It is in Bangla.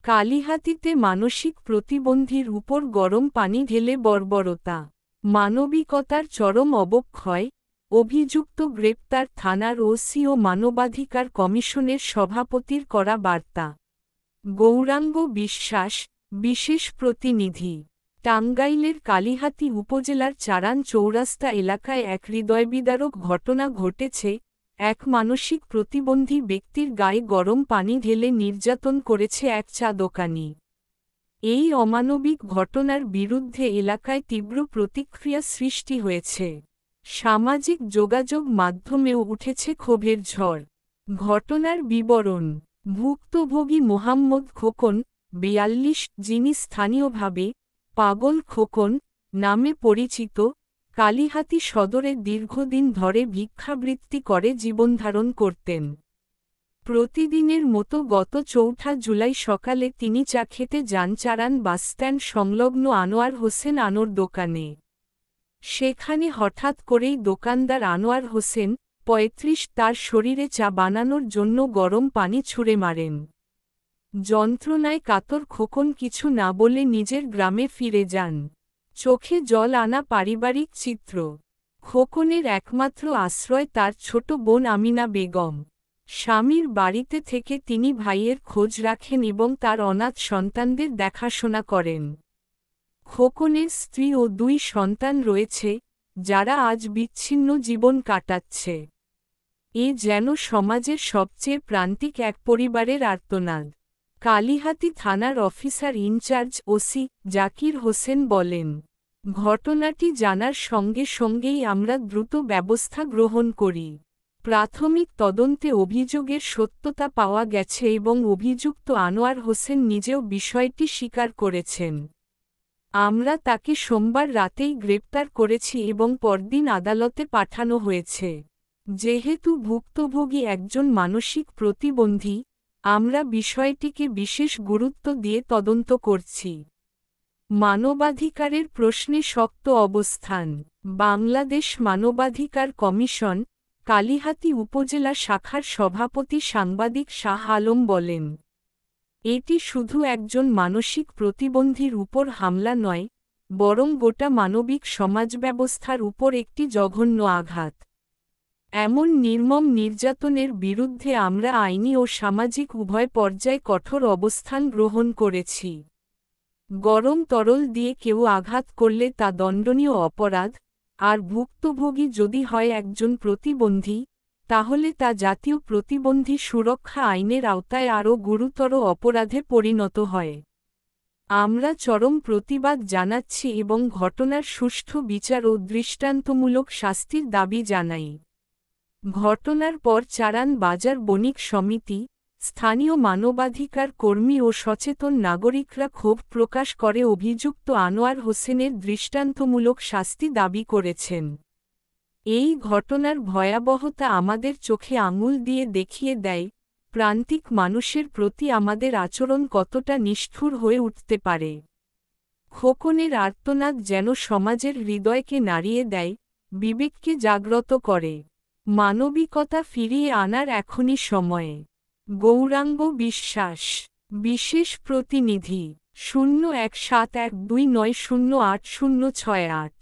কালিহাতীতে মানসিক প্রতিবন্ধীর উপর গরম পানি ঢেলে বর্বরতা, মানবিকতার চরম অবক্ষয়, অভিযুক্ত গ্রেপ্তার। থানার ওসি ও মানবাধিকার কমিশনের সভাপতির করা বার্তা। গৌরাঙ্গ বিশ্বাস, বিশেষ প্রতিনিধি। টাঙ্গাইলের কালিহাতী উপজেলার চারান চৌরাস্তা এলাকায় এক হৃদয়বিদারক ঘটনা ঘটেছে। এক মানসিক প্রতিবন্ধী ব্যক্তির গায়ে গরম পানি ঢেলে নির্যাতন করেছে এক চা দোকানি। এই অমানবিক ঘটনার বিরুদ্ধে এলাকায় তীব্র প্রতিক্রিয়া সৃষ্টি হয়েছে। সামাজিক যোগাযোগ মাধ্যমেও উঠেছে ক্ষোভের ঝড়। ঘটনার বিবরণ: ভুক্তভোগী মোহাম্মদ খোকন, ৪২, যিনি স্থানীয়ভাবে পাগল খোকন নামে পরিচিত, কালিহাতী সদরে দীর্ঘদিন ধরে ভিক্ষাবৃত্তি করে জীবনধারণ করতেন। প্রতিদিনের মতো গত ৪ জুলাই সকালে তিনি চা খেতে যান চারান বাসস্ট্যান্ড সংলগ্ন আনোয়ার হোসেন আনোর দোকানে। সেখানে হঠাৎ করেই দোকানদার আনোয়ার হোসেন, ৩৫, তার শরীরে চা বানানোর জন্য গরম পানি ছুঁড়ে মারেন। যন্ত্রণায় কাতর খোকন কিছু না বলে নিজের গ্রামে ফিরে যান। চোখে জল আনা পারিবারিক চিত্র। খোকনের একমাত্র আশ্রয় তার ছোট বোন আমিনা বেগম। স্বামীর বাড়িতে থেকে তিনি ভাইয়ের খোঁজ রাখেন এবং তার অনাথ সন্তানদের দেখাশোনা করেন। খোকনের স্ত্রী ও 2 সন্তান রয়েছে, যারা আজ বিচ্ছিন্ন জীবন কাটাচ্ছে। এ যেন সমাজের সবচেয়ে প্রান্তিক এক পরিবারের আর্তনাদ। কালিহাতী থানার officer in charge OC Zakir Hossain বলেন, ঘটনাটি জানার সঙ্গে সঙ্গেই আমরা দ্রুত ব্যবস্থা গ্রহণ করি। প্রাথমিক তদন্তে অভিযোগের সত্যতা পাওয়া গেছে এবং অভিযুক্ত আনোয়ার হোসেন নিজেও বিষয়টি স্বীকার করেছেন। আমরা তাকে সোমবার রাতেই গ্রেপ্তার করেছি এবং পরদিন আদালতে পাঠানো হয়েছে। যেহেতু ভুক্তভোগী একজন মানসিক প্রতিবন্ধী, আমরা বিষয়টিকে বিশেষ গুরুত্ব দিয়ে তদন্ত করছি। মানবাধিকারের প্রশ্নে শক্ত অবস্থান। বাংলাদেশ মানবাধিকার কমিশন, কালিহাতী উপজেলা শাখার সভাপতি সাংবাদিক শাহ আলম বলেন, এটি শুধু একজন মানসিক প্রতিবন্ধীর উপর হামলা নয়, বরং গোটা মানবিক সমাজব্যবস্থার উপর একটি জঘন্য আঘাত। এমন নির্মম নির্যাতনের বিরুদ্ধে আমরা আইনি ও সামাজিক উভয় পর্যায়ে কঠোর অবস্থান গ্রহণ করেছি। গরম তরল দিয়ে কেউ আঘাত করলে তা দণ্ডনীয় অপরাধ, আর ভুক্তভোগী যদি হয় একজন প্রতিবন্ধী, তাহলে তা জাতীয় প্রতিবন্ধী সুরক্ষা আইনের আওতায় আরও গুরুতর অপরাধে পরিণত হয়। আমরা চরম প্রতিবাদ জানাচ্ছি এবং ঘটনার সুষ্ঠু বিচার ও দৃষ্টান্তমূলক শাস্তির দাবি জানাই। ঘটনার পর চারান বাজার বণিক সমিতি, স্থানীয় মানবাধিকার কর্মী ও সচেতন নাগরিকরা ক্ষোভ প্রকাশ করে অভিযুক্ত আনোয়ার হোসেনের দৃষ্টান্তমূলক শাস্তি দাবি করেছেন। এই ঘটনার ভয়াবহতা আমাদের চোখে আঙুল দিয়ে দেখিয়ে দেয়, প্রান্তিক মানুষের প্রতি আমাদের আচরণ কতটা নিষ্ঠুর হয়ে উঠতে পারে। খোকনের আর্তনাদ যেন সমাজের হৃদয়কে নাড়িয়ে দেয়, বিবেককে জাগ্রত করে। মানবিকতা ফিরিয়ে আনার এখনই সময়ে। গৌরাঙ্গ বিশ্বাস, বিশেষ প্রতিনিধি। 017129080068